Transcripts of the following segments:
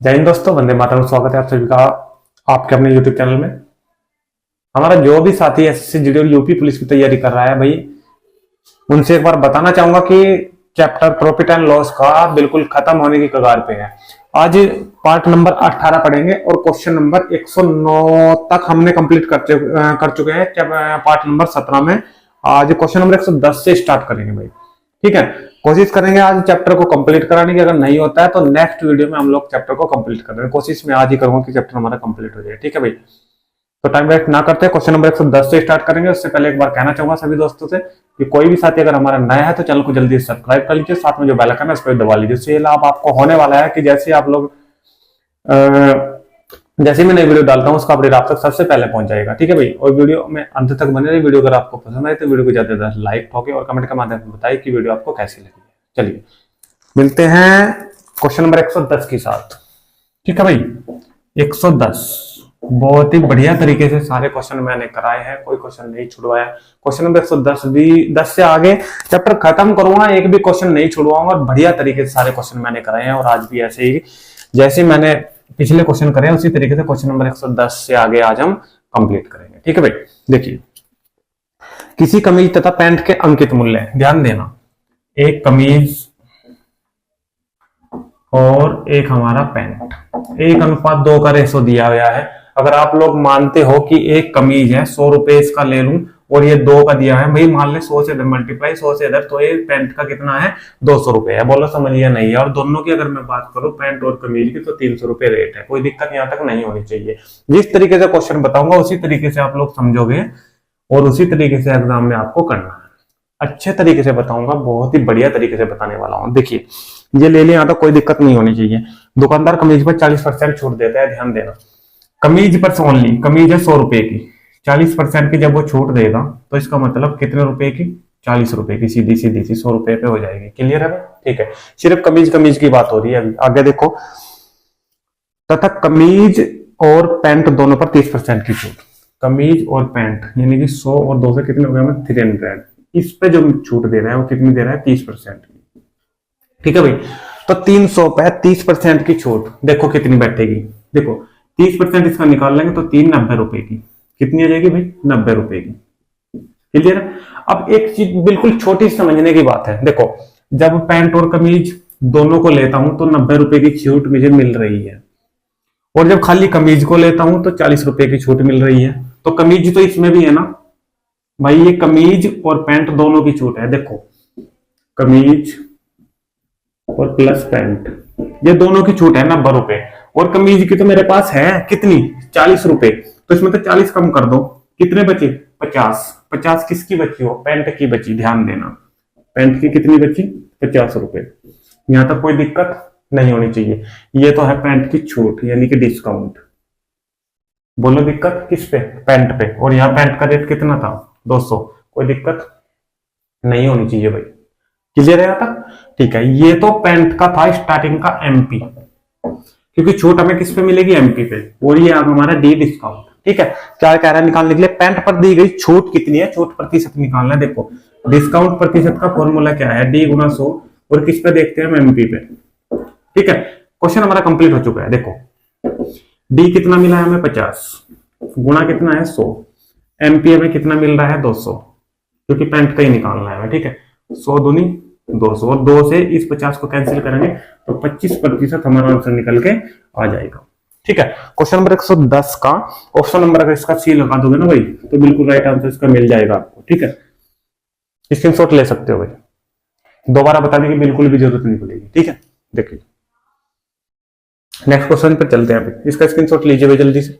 जय हिंद दोस्तों, वंदे मातरम। स्वागत है आप सभी का आपके अपने यूट्यूब चैनल में। हमारा जो भी साथी एसएससी जीडी और यूपी पुलिस की तैयारी कर रहा है भाई, उनसे एक बार बताना चाहूंगा कि चैप्टर प्रॉफिट एंड लॉस का बिल्कुल खत्म होने की कगार पे है। आज पार्ट नंबर 18 पढ़ेंगे और क्वेश्चन नंबर 109 तक हमने कंप्लीट कर चुके हैं। पार्ट नंबर 17 में आज क्वेश्चन नंबर 110 से स्टार्ट करेंगे भाई। ठीक है, कोशिश करेंगे आज चैप्टर को कंप्लीट कराने की। अगर नहीं होता है तो नेक्स्ट वीडियो में हम लोग चैप्टर को कंप्लीट कर रहे हैं। कोशिश मैं आज ही करूंगा कि चैप्टर हमारा कंप्लीट हो जाए। ठीक है भाई, तो टाइम वेस्ट ना करते क्वेश्चन नंबर 110 से स्टार्ट करेंगे। उससे पहले एक बार कहना चाहूंगा सभी दोस्तों से कि कोई भी साथी अगर हमारा नया है तो चैनल को जल्दी सब्सक्राइब कर लीजिए, साथ में जो बेल आइकन है उस पर दबा लीजिए। इससे लाभ आपको होने वाला है कि जैसे आप लोग जैसे मैं नई वीडियो डालता हूँ उसका अपडेट आप तक सबसे पहले पहुंच जाएगा। ठीक है भाई, और वीडियो में अंत तक बने रही। वीडियो अगर आपको पसंद आए तो वीडियो को ज्यादा से ज्यादा लाइक ठोके और कमेंट के माध्यम से बताइए कि वीडियो आपको कैसी लगी। चलिए मिलते हैं क्वेश्चन नंबर 110 के साथ। ठीक है भाई, 110 बहुत ही बढ़िया तरीके से सारे क्वेश्चन मैंने कराए हैं, कोई क्वेश्चन नहीं छुड़वाया। क्वेश्चन नंबर 110 भी 10 से आगे चैप्टर खत्म करूंगा, एक भी क्वेश्चन नहीं छुड़वाऊंगा और बढ़िया तरीके से सारे क्वेश्चन मैंने कराए हैं। और आज भी ऐसे ही जैसे मैंने पिछले क्वेश्चन करे उसी तरीके से क्वेश्चन नंबर 110 से आगे आज हम कंप्लीट करेंगे। ठीक है भाई, देखिए किसी कमीज तथा पैंट के अंकित मूल्य, ध्यान देना, एक कमीज और एक हमारा पैंट 1:2 का रेशो दिया गया है। अगर आप लोग मानते हो कि एक कमीज है 100 रुपए इसका ले लूं और ये 2 का दिया है भाई, मान ले 100 से इधर मल्टीप्लाई 100 से इधर, तो ये पैंट का कितना है 200 रुपए है। बोलो समझिए नहीं है। और दोनों की अगर मैं बात करूं पैंट और कमीज की तो 300 रुपए रेट है। कोई दिक्कत यहाँ तक नहीं होनी चाहिए। जिस तरीके से क्वेश्चन बताऊंगा उसी तरीके से आप लोग समझोगे और उसी तरीके से एग्जाम में आपको करना है। अच्छे तरीके से बताऊंगा, बहुत ही बढ़िया तरीके से बताने वाला हूं। देखिए ये ले लें, तो कोई दिक्कत नहीं होनी चाहिए। दुकानदार कमीज पर 40% छूट देता है, ध्यान देना। कमीज पर ओनली, कमीज है 100 रुपए की, 40% की जब वो छूट देगा तो इसका मतलब कितने रुपए की, 40 रुपए की। सीधी सीधी सी 100 रुपए पे हो जाएगी। क्लियर है? ठीक है, सिर्फ कमीज की बात हो रही है अभी। आगे देखो, तथा कमीज और पैंट दोनों पर 30% की छूट। कमीज और पैंट यानी कि 100 और 2 से कितने हो गए, 300। इस पे जो छूट दे रहा है वो कितनी दे रहा है, 30% की। ठीक है भाई, तो 300 पे 30% की छूट देखो कितनी बैठेगी। देखो 30% इसका निकाल लेंगे तो 90 रुपए की कितनी आ जाएगी भाई, 90 रुपए की। क्लियर? अब एक चीज बिल्कुल छोटी समझने की बात है। देखो जब पैंट और कमीज दोनों को लेता हूं तो 90 रुपए की छूट मुझे मिल रही है, और जब खाली कमीज को लेता हूं तो 40 रुपए की छूट मिल रही है। तो कमीज तो इसमें भी है ना भाई, ये कमीज और पैंट दोनों की छूट है। देखो कमीज और प्लस पैंट, ये दोनों की छूट है 90 रुपए, और कमीज की तो मेरे पास है कितनी, 40 रुपए। तो इसमें तो 40 कम कर दो, कितने बचे, 50। 50 किसकी बची हो, पैंट की बची। ध्यान देना, पैंट की कितनी बची, 50 रुपए। यहां तक कोई दिक्कत नहीं होनी चाहिए। ये तो है पैंट की छूट यानी कि डिस्काउंट। बोलो दिक्कत किस पे, पैंट पे। और यहाँ पैंट का रेट कितना था, 200। कोई दिक्कत नहीं होनी चाहिए भाई। क्लियर है यहाँ तक? ठीक है, ये तो पैंट का था स्टार्टिंग का एमपी, क्योंकि छूट हमें किस पे मिलेगी, एमपी पे। और ये हमारा डी डिस्काउंट। ठीक है, क्या कह रहा है निकालने के लिए, पैंट पर दी गई छूट कितनी है, छूट प्रतिशत निकालना है। देखो डिस्काउंट प्रतिशत का फॉर्मूला क्या है, डी गुना 100, और किस पे देखते हैं हम, एमपी पे। ठीक है, क्वेश्चन हमारा कंप्लीट हो चुका है। देखो डी कितना मिला है हमें, 50, गुना कितना है 100, एमपी हमें कितना मिल रहा है 200, क्योंकि पैंट का ही निकालना है। ठीक है, 100 दूनी 200, और 2 से इस 50 को कैंसिल करेंगे तो 25% हमारा आंसर निकल के आ जाएगा। ठीक है, क्वेश्चन नंबर 110 का ऑप्शन नंबर अगर इसका सी लगा दोगे ना भाई तो बिल्कुल राइट आंसर इसका मिल जाएगा आपको। ठीक है, स्क्रीनशॉट ले सकते हो भाई, दोबारा बताने की बिल्कुल भी जरूरत नहीं पड़ेगी। ठीक है, देखिए नेक्स्ट क्वेश्चन पर चलते हैं अभी। इसका स्क्रीनशॉट लीजिए भाई जल्दी से।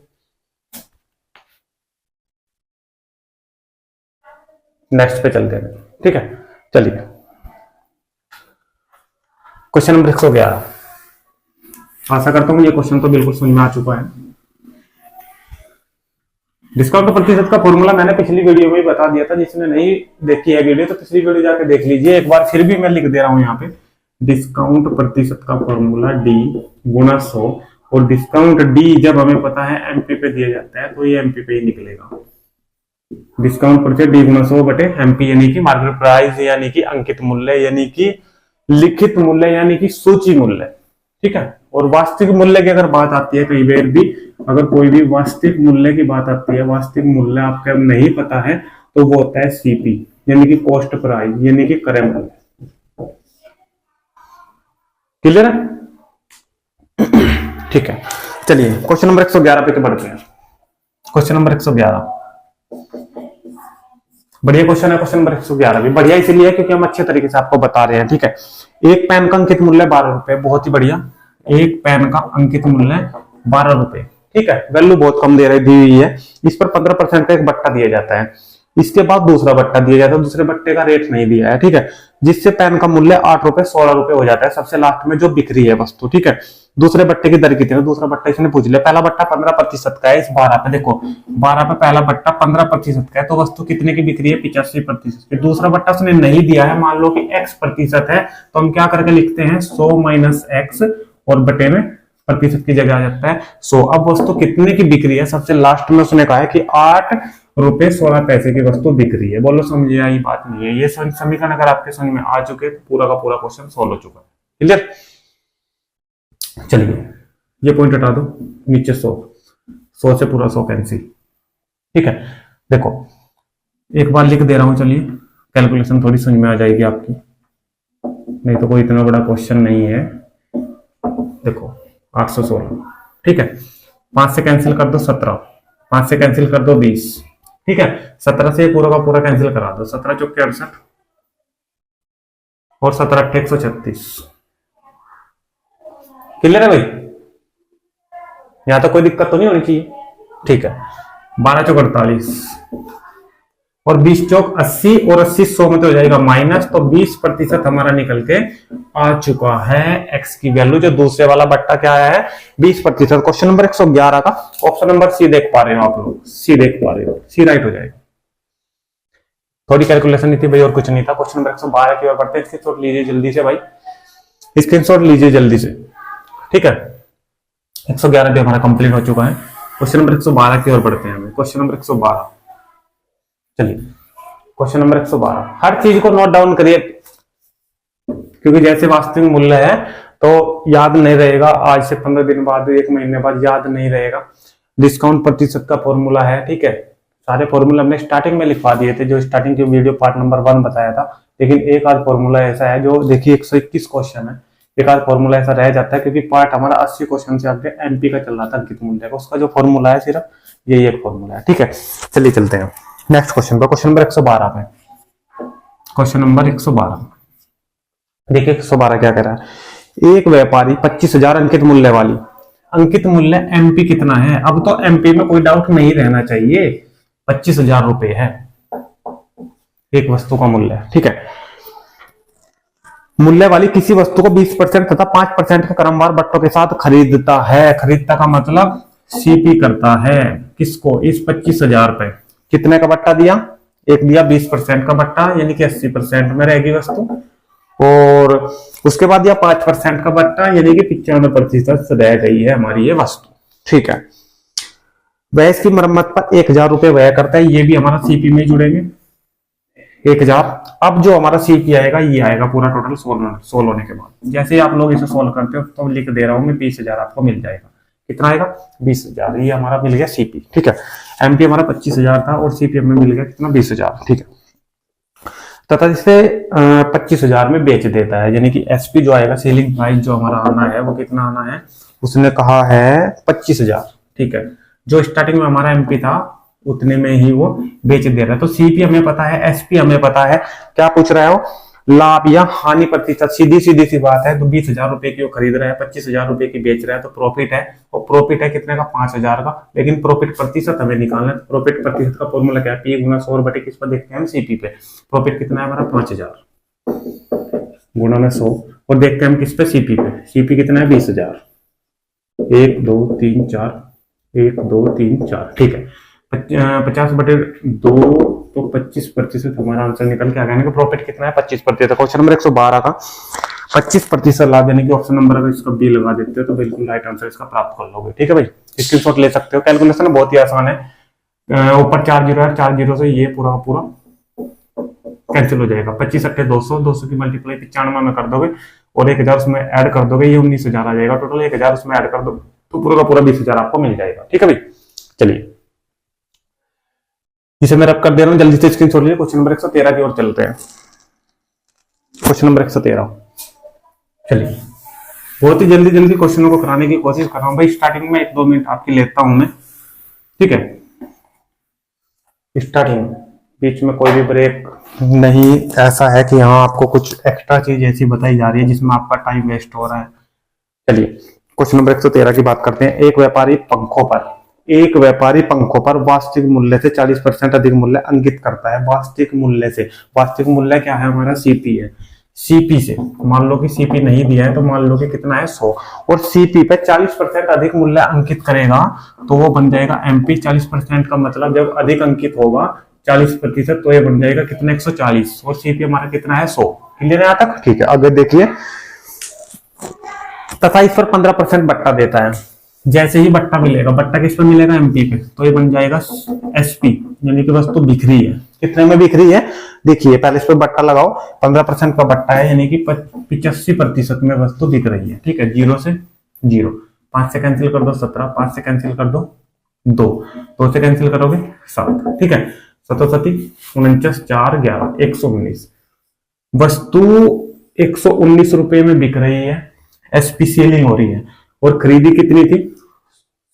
नेक्स्ट पे चलते हैं। ठीक है, चलिए क्वेश्चन नंबर 111। आशा करता हूं ये क्वेश्चन तो बिल्कुल समझ में आ चुका है। डिस्काउंट प्रतिशत का फॉर्मूला मैंने पिछली वीडियो में ही बता दिया था। जिसने नहीं देखी है वीडियो तो पिछली वीडियो जाके देख लीजिए एक बार। फिर भी मैं लिख दे रहा हूं यहाँ पे, डिस्काउंट प्रतिशत का फॉर्मूला डी गुना 100, और डिस्काउंट डी जब हमें पता है एमपी पे दिया जाता है तो ये एमपी पे ही निकलेगा। डिस्काउंट प्रतिशत डी गुना 100 बटे एमपी यानी कि मार्केट प्राइस यानी कि अंकित मूल्य यानी कि लिखित मूल्य यानी कि सूची मूल्य। ठीक है, और वास्तविक मूल्य की अगर बात आती है, कई बार भी अगर कोई भी वास्तविक मूल्य की बात आती है, वास्तविक मूल्य आपको नहीं पता है तो वो होता है सीपी, यानी कि कॉस्ट प्राइस, यानी कि क्रय मूल्य। क्लियर है? ठीक है, चलिए क्वेश्चन नंबर 111 पे तो बढ़ते हैं। क्वेश्चन नंबर 111 बढ़िया क्वेश्चन है। क्वेश्चन नंबर 111 भी बढ़िया इसलिए क्योंकि हम अच्छे तरीके से आपको बता रहे हैं। ठीक है, एक पेन का अंकित मूल्य 12 रुपए, बहुत ही बढ़िया। एक पेन का अंकित मूल्य 12 रुपए, ठीक है, वैल्यू बहुत कम दे रही दी हुई है। इस पर 15% का एक बट्टा दिया जाता है, इसके बाद दूसरा बट्टा दिया जाता है, दूसरे बट्टे का रेट नहीं दिया है। ठीक है, जिससे पेन का मूल्य 8 रुपए 16 रुपए हो जाता है सबसे लास्ट में जो बिक रही है वस्तु। ठीक है, दूसरे बट्टे की दर कितनी है? दूसरा बट्टा इसने पूछ लिया। पहला बट्टा 15% का है, इस 12 पे देखो 12 पे पहला बट्टा 15% का है, तो वस्तु कितने की बिक रही है? 85% की। दूसरा बट्टा उसने नहीं दिया है, मान लो कि x प्रतिशत है, तो हम क्या करके लिखते हैं 100 माइनस एक्स और बटे में प्रतिशत की जगह आ जाता है 100। अब वस्तु कितने की बिक रही है? सबसे लास्ट में उसने कहा है कि 8 रुपए 16 पैसे की वस्तु बिक रही है। बोलो समझे आई बात नहीं है? ये समीकरण अगर आपके समझ में आ चुके तो पूरा का पूरा क्वेश्चन सॉल्व हो चुका है। क्लियर? चलिए ये पॉइंट हटा दो, नीचे 100 से पूरा 100 कैंसिल। ठीक है, देखो एक बार लिख दे रहा हूं, चलिए कैलकुलेशन थोड़ी समझ में आ जाएगी आपकी, नहीं तो कोई इतना बड़ा क्वेश्चन नहीं है। देखो 816, ठीक है, 5 से कैंसिल कर दो 17, 5 से कैंसिल कर दो 20, ठीक है, 17 से पूरा का पूरा कैंसिल करा दो, 17 चौके 68 और 17 अट्ठे 136। क्लियर है भाई? यहां तो कोई दिक्कत तो नहीं होनी चाहिए। ठीक है, 12 चौक 48 और 20 चौक 80 और 80 100 में तो हो जाएगा माइनस, तो 20% हमारा निकल के आ चुका है x की वैल्यू। जो दूसरे वाला बट्टा क्या आया है? 20%। क्वेश्चन नंबर 111 का ऑप्शन नंबर सी देख पा रहे हो आप लोग? सी देख पा रहे हो? सी राइट हो जाएगा। थोड़ी कैलकुलेशन नहीं थी भाई और कुछ नहीं था। क्वेश्चन नंबर 112 की ओर बढ़ते हैं। स्क्रीनशॉट लीजिए जल्दी से भाई, स्क्रीनशॉट लीजिए जल्दी से। ठीक है, 111 भी हमारा कंप्लीट हो चुका है। क्वेश्चन नंबर 112 की ओर बढ़ते हैं। क्वेश्चन नंबर 112, चलिए क्वेश्चन नंबर 112, हर चीज को नोट डाउन करिए क्योंकि जैसे वास्तविक मूल्य है तो याद नहीं रहेगा, आज से 15 दिन बाद 1 महीने बाद याद नहीं रहेगा। डिस्काउंट प्रतिशत का फॉर्मूला है, ठीक है, सारे फॉर्मूला हमने स्टार्टिंग में लिखवा दिए थे, जो स्टार्टिंग की वीडियो पार्ट नंबर 1 बताया था। लेकिन एक आध फॉर्मूला ऐसा है जो देखिए 121 क्वेश्चन है, एक आध फॉर्मूला ऐसा रह जाता है क्योंकि पार्ट हमारा 80 क्वेश्चन से आगे एमपी का चल रहा था अंकित मूल्य का, उसका जो फॉर्मूला है सिर्फ यही एक फॉर्मूला है। ठीक है, चलिए चलते हैं नेक्स्ट क्वेश्चन पर। क्वेश्चन नंबर 112 पे, क्वेश्चन नंबर 112 देखिए 112 क्या कह रहा है? एक व्यापारी 25,000 अंकित मूल्य वाली, अंकित मूल्य एमपी कितना है? अब तो एमपी में कोई डाउट नहीं रहना चाहिए, 25,000 रुपए है एक वस्तु का मूल्य। ठीक है, मूल्य वाली किसी वस्तु को 20% तथा 5% के क्रमवार बट्टों के साथ खरीदता है। खरीदता का मतलब सीपी करता है किसको? इस 25,000 पे कितने का बट्टा दिया? एक दिया 20% का बट्टा, यानी कि 80% में रहेगी वस्तु, और उसके बाद दिया 5% का बट्टा, यानी कि 95% रह गई है हमारी ये वस्तु। ठीक है, वह इसकी मरम्मत पर 1,000 रुपए व्यय करता है, ये भी हमारा सीपी में जुड़ेंगे 1,000। अब जो हमारा सीपी आएगा ये आएगा पूरा टोटल सोल्व होने के बाद। जैसे आप लोग इसे सोल्व करते हो तो लिख दे रहा हूं मैं, 20,000 आपको मिल जाएगा। कितना आएगा? 20,000। ये हमारा मिल गया सीपी। ठीक है, एमपी हमारा 25,000 था और सीपी हमें मिल गया कितना? 20,000। ठीक है, तथा इसे 25,000 में बेच देता है, यानी कि एसपी जो आएगा, सेलिंग प्राइस जो हमारा आना है वो कितना आना है? उसने कहा है 25,000। ठीक है, जो स्टार्टिंग में हमारा एमपी था उतने में ही वो बेच दे रहा है। तो सीपी हमें पता है, एसपी हमें पता है। क्या पूछ रहा है वो? लाभ या हानि प्रतिशत। सीधी सी बात है, तो 20,000 रुपए की वो खरीद रहा है, 25,000 रुपए की बेच रहा है, तो प्रॉफिट है। और प्रॉफिट है कितने का? 5,000 का। लेकिन प्रॉफिट प्रतिशत हमें निकालना है। प्रॉफिट प्रतिशत का फॉर्मूला क्या है? पी गुना 100 बटे किस पर देखते हैं हम? सीपी पे। प्रॉफिट कितना है हमारा? 5,000 गुणा में 100, और देखते हैं हम किस पे? सीपी पे। सीपी कितना है? 20,000। 1 2 3 4, 1 2 3 4। ठीक है, 50 बटे 2 तो 25% हमारा आंसर निकल के आ गया। प्रॉफिट कितना है? 25%। क्वेश्चन नंबर 112 का 25% लाभ, यानी कि ऑप्शन नंबर अगर इसका बी लगा देते हो तो बिल्कुल राइट आंसर इसका प्राप्त कर लोगे। ठीक है भाई, स्क्रीनशॉट ले सकते हो। कैलकुलेशन बहुत ही आसान है, ऊपर 4 जीरो है, 4 जीरो से ये पूरा पूरा कैंसिल हो जाएगा। 25 अट्ठे 200, 200 की मल्टीप्लाई 95 में कर दोगे और 1000 उसमें ऐड कर दोगे, ये 19,000 आ जाएगा टोटल। 1000 उसमें ऐड कर दो तो पूरा का पूरा 20,000 आपको मिल जाएगा। ठीक है भाई, चलिए इसे मैं रब कर दे रहा हूँ, जल्दी से स्क्रीनशॉट लीजिए। क्वेश्चन नंबर 113 की ओर चलते हैं। क्वेश्चन नंबर 113, चलिए बहुत ही जल्दी जल्दी क्वेश्चनों को कराने की कोशिश कर रहा हूँ भाई। स्टार्टिंग में 1-2 मिनट आपकी लेता हूं मैं, ठीक है। स्टार्टिंग बीच में कोई भी ब्रेक नहीं ऐसा है कि यहाँ आपको कुछ एक्स्ट्रा चीज ऐसी बताई जा रही है जिसमें आपका टाइम वेस्ट हो रहा है। चलिए क्वेश्चन नंबर 113 की बात करते हैं। एक व्यापारी पंखों पर वास्तविक मूल्य से 40% अधिक मूल्य अंकित करता है। वास्तविक मूल्य से, वास्तविक मूल्य क्या है हमारा? सीपी है। सीपी से मान लो कि सीपी नहीं दिया है तो मान लो कि कितना है 100, और सीपी पे 40% अधिक मूल्य अंकित करेगा तो वो बन जाएगा एमपी। 40% का मतलब जब अधिक अंकित होगा 40% तो ये बन जाएगा कितना? 140, और सीपी हमारा कितना है? 100। क्लियर है यहाँ तक? ठीक है, आगे देखिए। तथा इस पर 15% बट्टा देता है। जैसे ही बट्टा मिलेगा, बट्टा किस पे मिलेगा? एमपी पे, तो ये बन जाएगा एसपी, यानी कि वस्तु बिक रही है। कितने में बिक रही है? देखिए पहले इस पे बट्टा लगाओ, 15% का बट्टा है यानी कि 85% में वस्तु बिक रही है। ठीक है, 0 से 0, 5 से कैंसिल कर दो 17, 5 से कैंसिल कर दो 2 से कैंसिल करोगे 7। ठीक है, 7 49 4 11 119। वस्तु 119 रुपए में बिक रही है, एसपी सेलिंग हो रही है, और खरीदी कितनी थी?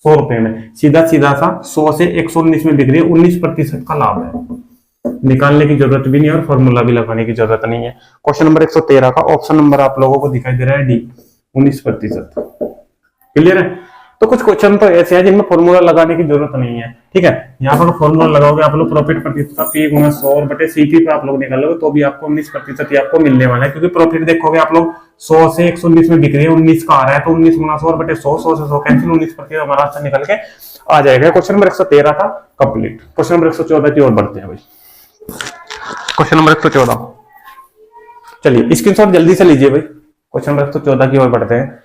100 रुपए में। सीधा सीधा सा 100 से 119 में बिक रही है, 19% का लाभ है। निकालने की जरूरत भी नहीं है और फॉर्मूला भी लगाने की जरूरत नहीं है। क्वेश्चन नंबर 113 का ऑप्शन नंबर आप लोगों को दिखाई दे रहा है डी, 19%। क्लियर है? तो कुछ क्वेश्चन तो ऐसे हैं जिनमें फॉर्मूला लगाने की जरूरत नहीं है। ठीक है, यहाँ पर फॉर्मूला लगाओगे आप लोग प्रॉफिट प्रतिशत का P गुना 100 और बटे सीपी पे आप लोग निकालोगे तो भी आपको 19% ही आपको मिलने वाला है, क्योंकि प्रॉफिट देखोगे आप लोग 100 से 119 में बिक रही है, 19 का आ रहा है, तो 19 गुना 100 और बटे 100, 100 से 100 कैंसिल, 19% हमारा आंसर निकल के आ जाएगा। क्वेश्चन नंबर 113 था कंप्लीट। क्वेश्चन नंबर 114 की ओर बढ़ते हैं भाई। क्वेश्चन नंबर 114, चलिए स्क्रीनशॉट जल्दी से लीजिए भाई। क्वेश्चन नंबर 114 की ओर बढ़ते हैं।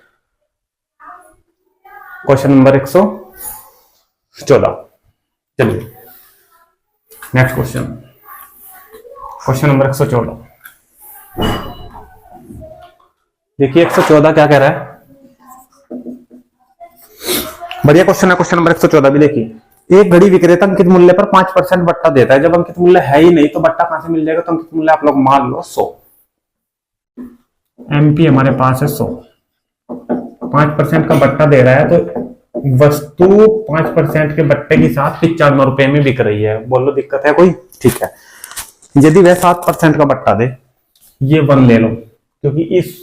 क्वेश्चन नंबर 114, चलिए नेक्स्ट क्वेश्चन। क्वेश्चन नंबर 114, देखिए 114 क्या कह रहा है? बढ़िया क्वेश्चन है। क्वेश्चन नंबर 114 भी देखिए। एक घड़ी विक्रेता अंकित मूल्य पर 5% बट्टा देता है। जब अंकित मूल्य है ही नहीं तो बट्टा कहां से मिल जाएगा? तो अंकित मूल्य आप लोग मान लो 100, एमपी हमारे पास है 100, 5% का बट्टा दे रहा है तो वस्तु 5% के बट्टे के साथ 95 रुपए में बिक रही है। बोलो दिक्कत है कोई? ठीक है, यदि वह 7% का बट्टा दे, ये 1 ले लो, क्योंकि इस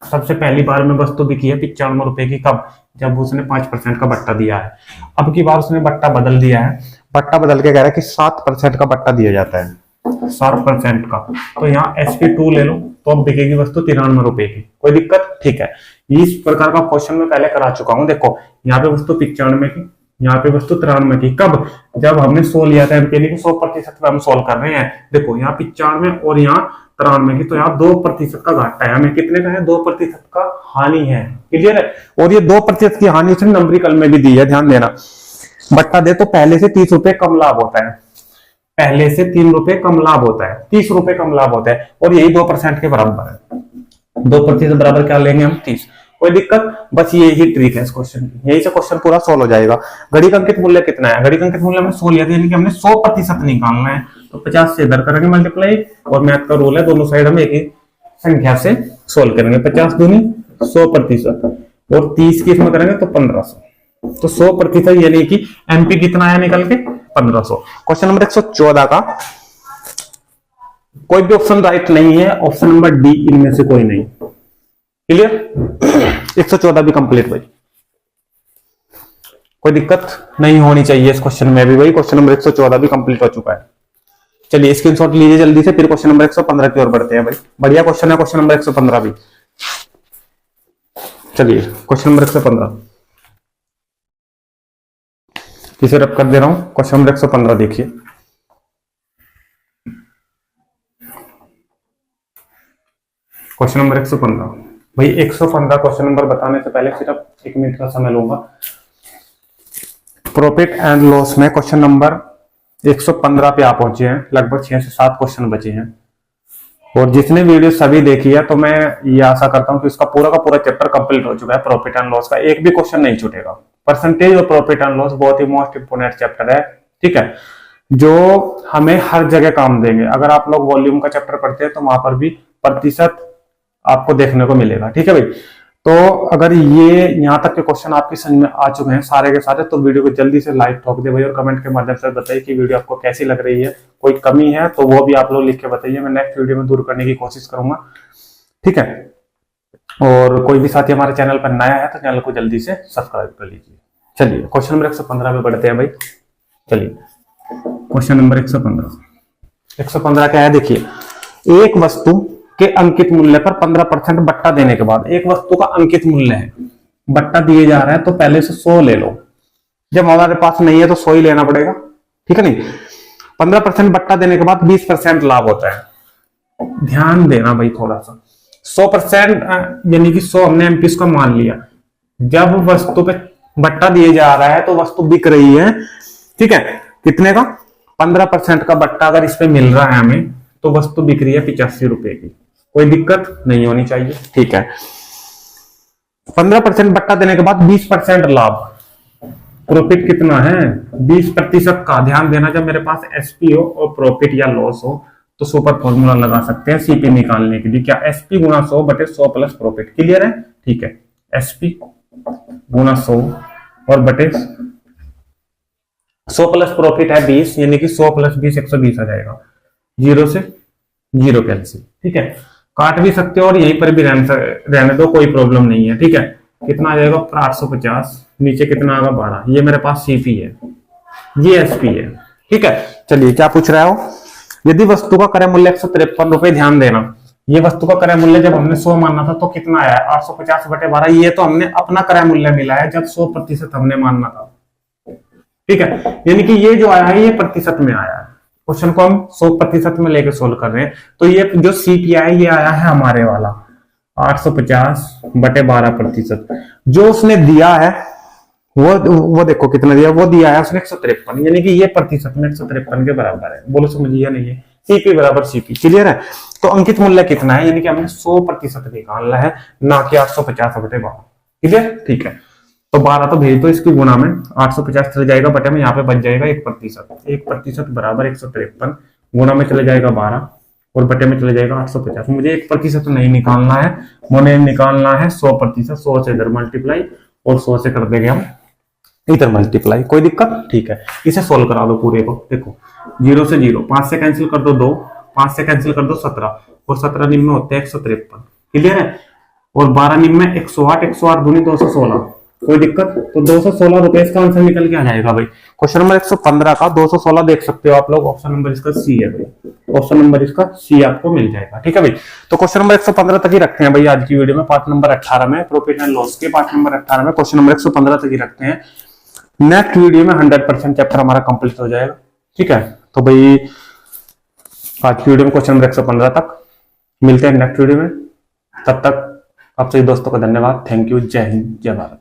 सबसे पहली बार में वस्तु बिकी है 95 रुपए की। कब? जब उसने 5% का बट्टा दिया है। अब की बार उसने बट्टा बदल दिया है, बट्टा बदल के कह रहा है कि 7% का बट्टा दिया जाता है, 7% का। तो यहाँ SP2 ले लो तो अब बिकेगी वस्तु 93 रुपए की। कोई दिक्कत? ठीक है, इस प्रकार का क्वेश्चन मैं पहले करा चुका हूं। देखो यहाँ पे वस्तु 95 की, यहाँ पे वस्तु 93 की। कब? जब हमने 100 लिया था एमपी की, 100% पे हम सोल्व कर रहे हैं। देखो यहाँ 95 और यहाँ 93 की, तो यहाँ 2% का घाटा है हमें। कितने का है? 2% का हानि है। क्लियर है? और ये 2% की हानि उसने नंबरिकल में भी दी है, ध्यान देना। बट्टा दे तो पहले से 30 रुपए कम लाभ होता है, पहले से 3 रुपए कम लाभ होता है, 30 रुपए कम लाभ होता है, और यही 2% के बराबर है। 2% बराबर क्या लेंगे हम? 30। कोई दिक्कत? बस यही ट्रिक है इस क्वेश्चन की, यही से क्वेश्चन पूरा सोल्व हो जाएगा। घड़ी का अंकित मूल्य कितना है? घड़ी का अंकित मूल्य में 100 लिया था, यानी कि हमने 100% निकालना है, तो 50 से इधर करेंगे मल्टीप्लाई, और मैथ का रूल है दोनों साइड हम एक ही संख्या से सोल्व करेंगे। 50 दूनी 100%, और 30 की इसमें करेंगे तो 1500, तो 100% यानी कि एमपी कितना आया निकल के? 1500। क्वेश्चन नंबर 114 का कोई भी ऑप्शन राइट नहीं है, ऑप्शन नंबर डी इनमें से कोई नहीं। क्लियर? 114 भी कंप्लीट भाई, कोई दिक्कत नहीं होनी चाहिए इस क्वेश्चन में भी भाई। क्वेश्चन नंबर 114 भी कंप्लीट हो चुका है। चलिए स्क्रीनशॉट लीजिए जल्दी से, फिर क्वेश्चन नंबर 115 की ओर बढ़ते हैं भाई। बढ़िया क्वेश्चन है क्वेश्चन नंबर 115 भी। चलिए क्वेश्चन नंबर 115 किसे रब कर दे रहा हूं। क्वेश्चन नंबर 115 देखिए। क्वेश्चन नंबर 115 भाई। 115 क्वेश्चन नंबर बताने से पहले सिर्फ 1 मिनट का समय लूंगा। प्रॉफिट एंड लॉस में क्वेश्चन नंबर 115 पे आप पहुंचे हैं। लगभग 6 से 7 क्वेश्चन बचे हैं। और जिसने वीडियो सभी देखी है तो मैं ये आशा करता हूं कि उसका पूरा का पूरा चैप्टर कंप्लीट हो चुका है। प्रॉफिट एंड लॉस का एक भी क्वेश्चन नहीं छूटेगा। परसेंटेज और प्रॉफिट एंड लॉस बहुत ही मोस्ट इंपोर्टेंट चैप्टर है, ठीक है, जो हमें हर जगह काम देंगे। अगर आप लोग वॉल्यूम का चैप्टर पढ़ते हैं तो वहां पर भी प्रतिशत आपको देखने को मिलेगा, ठीक है भाई। तो अगर ये यहाँ तक के क्वेश्चन आपकी समझ में आ चुके हैं सारे के सारे, तो वीडियो को जल्दी से लाइक ठोक दे भाई और कमेंट के माध्यम से बताइए कि वीडियो आपको कैसी लग रही है। कोई कमी है तो वो भी आप लोग लिख के बताइए, मैं नेक्स्ट वीडियो में दूर करने की कोशिश करूंगा, ठीक है। और कोई भी साथी हमारे चैनल पर नया है तो चैनल को जल्दी से सब्सक्राइब कर लीजिए। चलिए क्वेश्चन नंबर 115 में बढ़ते हैं भाई। चलिए क्वेश्चन नंबर 115 क्या है, देखिए, एक वस्तु के अंकित मूल्य पर 15% बट्टा देने के बाद, एक वस्तु का अंकित मूल्य है, बट्टा दिए जा रहा है, तो पहले से 100 ले लो। जब हमारे पास नहीं है तो 100 ही लेना पड़ेगा, ठीक है नहीं। 15% बट्टा देने के बाद 20% लाभ होता है। ध्यान देना भाई थोड़ा सा, 100% यानी कि 100 हमने एमपीस का मान लिया। जब वस्तु पे बट्टा दिए जा रहा है तो वस्तु बिक रही है, ठीक है, कितने का, 15% का बट्टा अगर इस पे मिल रहा है हमें, तो वस्तु बिक रही है 85 रुपए की। कोई दिक्कत नहीं होनी चाहिए, ठीक है। 15% बट्टा देने के बाद 20% लाभ, प्रॉफिट कितना है, 20% का। ध्यान देना, जब मेरे पास एसपी हो और प्रॉफिट या लॉस हो तो सुपर फॉर्मूला लगा सकते हैं सीपी निकालने के लिए। क्या, एसपी गुना 100 बटे 100 प्लस प्रॉफिट। क्लियर है, ठीक है। एसपी गुना 100 और बटे 100 प्लस प्रॉफिट है 20, यानी कि 100 प्लस 20 120 आ जाएगा। 0 से 0 कैंसिल, ठीक है। काट भी सकते हो और यहीं पर भी रहने दो, कोई प्रॉब्लम नहीं है, ठीक है। कितना आ जाएगा, 850, नीचे कितना आएगा 12। ये मेरे पास सीपी है, ये एसपी है, ठीक है। चलिए क्या पूछ रहा हो, यदि वस्तु का क्रय मूल्य 153 रुपए, ध्यान देना, ये वस्तु का क्रय मूल्य जब हमने 100 मानना था तो कितना आया, 850 बटे 12। ये तो हमने अपना क्रय मूल्य मिला है जब 100% हमने मानना था, ठीक है। यानी कि ये जो आया है ये प्रतिशत में आया है। क्वेश्चन को हम 100% में लेके सोल्व कर रहे हैं, तो ये जो सीपीआई ये आया है हमारे वाला 850 बटे 12%। जो उसने दिया है वो देखो कितना दिया, वो दिया है उसने 153, यानी कि ये प्रतिशत में 153 के बराबर है। बोलो समझिए नहीं है, सीपी बराबर सीपी। क्लियर है, तो अंकित मूल्य कितना है, यानी कि हमने 100% निकालना है, ना कि 850 बटे 12। क्लियर, ठीक है। तो 12 तो भेज दो इसकी गुना में, 850 चले जाएगा बटे में, यहाँ पे बच जाएगा 1%। 1% बराबर 153, गुना में चले जाएगा 12 और बटे में चले जाएगा 850। मुझे 1% नहीं निकालना है, मुझे निकालना है 100%। 100 से इधर मल्टीप्लाई और 100 से कर देंगे हम इधर मल्टीप्लाई, कोई दिक्कत, ठीक है। इसे सोल्व करा दो पूरे को, देखो 0 से 0, 5 से कैंसिल कर दो 2, 5 से कैंसिल कर दो 17 और 17 निम्न में होते हैं 153। क्लियर है, और 12 निम्न में 108, 108 दूनी 216, कोई दिक्कत। तो 216 रुपए इसका आंसर निकल के आ जाएगा भाई। क्वेश्चन नंबर 115 का 216 देख सकते हो आप लोग, ऑप्शन नंबर इसका सी है भाई, ऑप्शन नंबर इसका सी आपको मिल जाएगा, ठीक है भाई। तो क्वेश्चन नंबर 115 तक ही रखते हैं भाई आज की वीडियो में। पार्ट नंबर 18 में, प्रॉफिट एंड लॉस के पार्ट नंबर 18 में क्वेश्चन नंबर 115 तक ही रखते हैं। नेक्स्ट वीडियो में 100% चैप्टर हमारा कंप्लीट हो जाएगा, ठीक है। तो भाई आज की वीडियो में क्वेश्चन नंबर 115 तक, मिलते हैं नेक्स्ट वीडियो में। तब तक आप सभी दोस्तों का धन्यवाद, थैंक यू, जय हिंद, जय भारत।